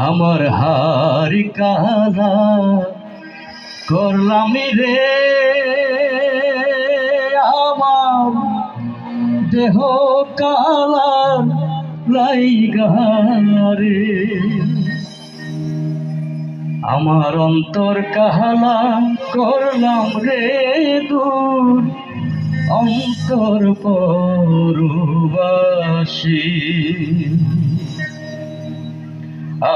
আমার হারি কালা করলাম রে, আমার দেহ কালা লাইগারে, আমার অন্তর কাহালা করলাম রে দূর, অন্তর পরবাসী।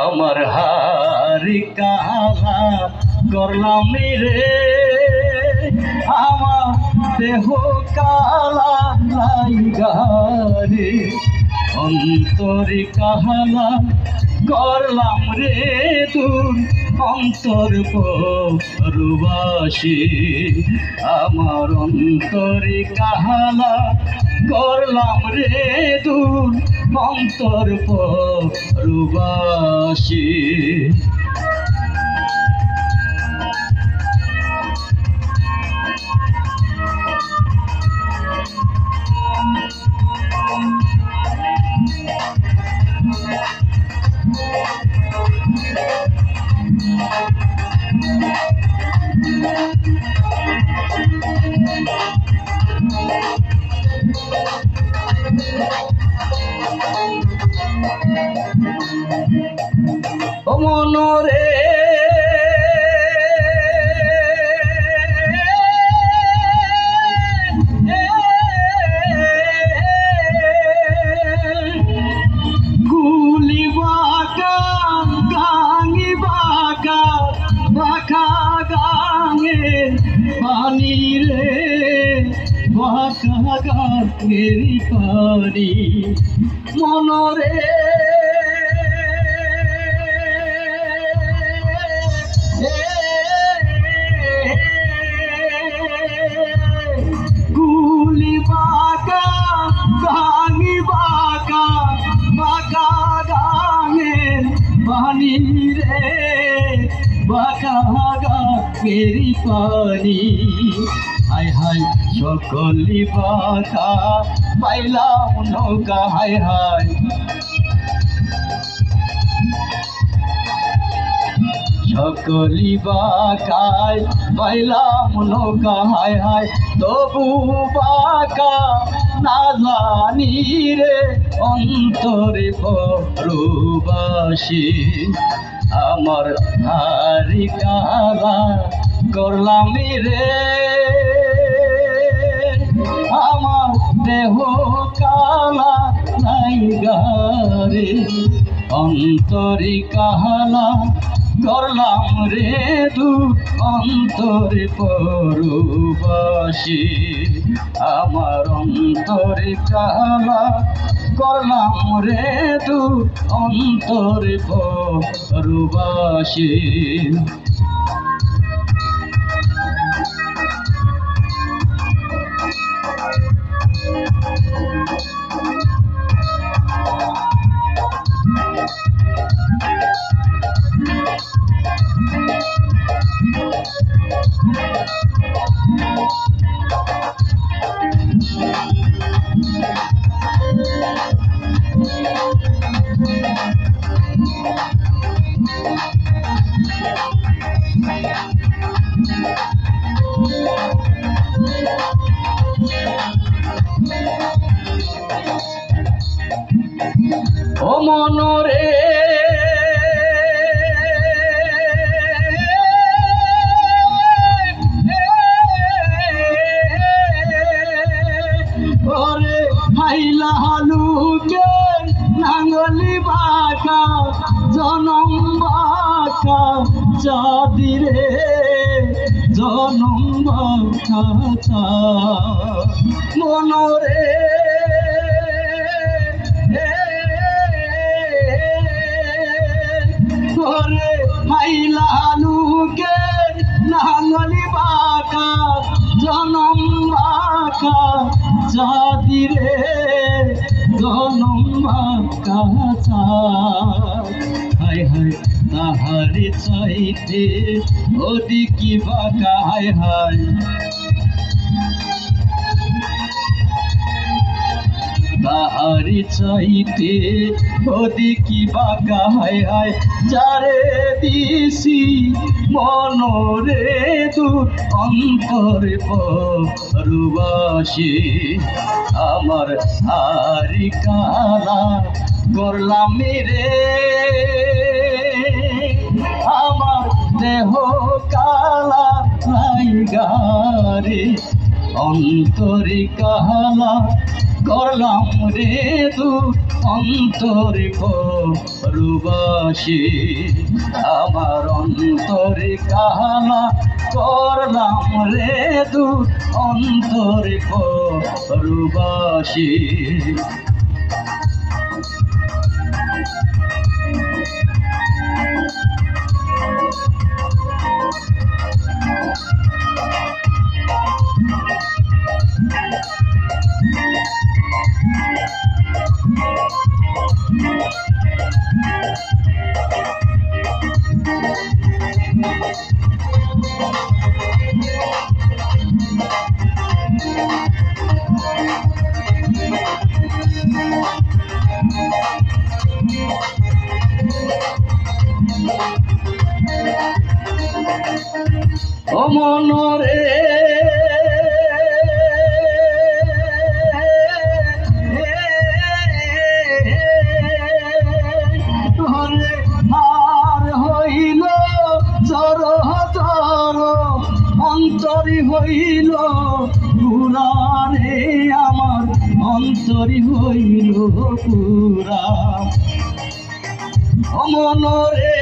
আমার হারি কালা করলাম রে, আমার দেহ কালা লাইগারে, অন্তরে কাহালা করলাম রে দূর, অন্তর পরবাসী। আমার অন্তরে কাহালা করলাম রে দূর, অন্তর পরবাসী। ও মনরে গুলি বাঁকা গাঙি বাঁকা বাঁকা গাঙে পানি রে, বাঁকা গাঙের পানি মনরে। গুলি বাঁকা গাঙি বাঁকা বাঁকা গাঙের পানি রে, বাঁকা গাঙের পানি। হায় হায় সকলি বাঁকা পাইলাম নৌকা, হায় হায় সকলি বাঁকায় পাইলাম নৌকা, হায় হায় তবু বাঁকা না জানি রে, অন্তরে পরবাসী। আমার হারি কালা করলাম রে, আমার দেহ কালা লাইগারে, অন্তরে কাহালা করলাম রে দূর, অন্তরে পরবাসী। আমার অন্তরে কাহালা করলাম রে দূর, অন্তরে পরবাসী। ও মনরে ওরে হাইলা হালুকে নাঙ্গলি বাঁকা জনম বাঁকা চাঁদিরে, জনম বাঁকা চা মনরে। ওরে হাইলা হালুকে নাঙ্গলি বাঁকা জনম বাঁকা চাঁদিরে, জনম বাঁকা চা। হায় হায় তাহারে চাইতে ওদি কি বাঁকা, হায় হায় কাহারি চাইতে ওদি কি বাঁকা হায় হায় যারে দিছি মনরে দূর অন্তরে পরবাসী আমার হারি কালা করলাম রে আমার দেহ কালা লাইগারে অন্তরে কালা করলাম রে দু অন্তরে পরবাসী আমার অন্তরে কালা করলাম রে দু অন্তরে পরবাসী ও মনরে হরে হার হইল চর চর অন্তরি হইল পুরারে আমার অন্তরি হইল পুরা ও মনরে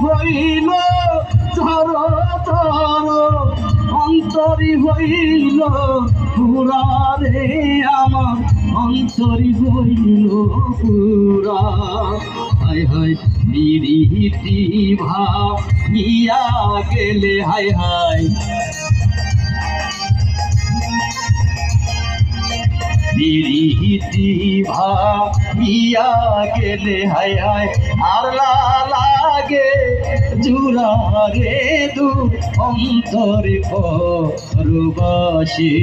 হইল চর চর অন্তরি হইল পুরারে আমার অন্তরি হইল পুরা হায় হায় নিরীতি ভাইয়া গেলে হায় হায় নিরীতি ভাইয়া গেলে হায় হায় আর লাগে জুড়া রে দু অন্তরে পরবাসী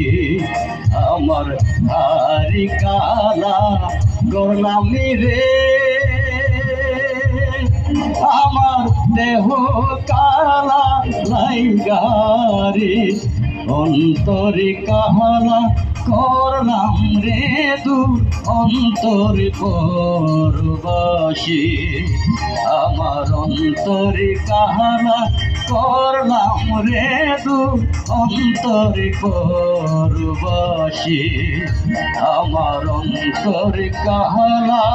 আমার হারি কালা করলাম রে আমার দেহ কালা লাইগারে অন্তরে কালা করলাম রে দু অন্তরে পরবাসী আমার অন্তরে কালা করলাম রে দু অন্তরে পরবাসী আমার অন্তরে কালা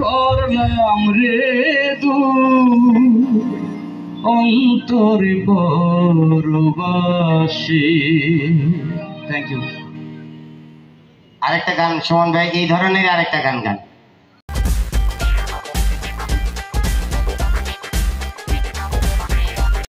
করলাম রে দু অন্তরে পরবাসী। Thank you. আরেকটা গান সুমন ভাই এই ধরনের আরেকটা গান গান।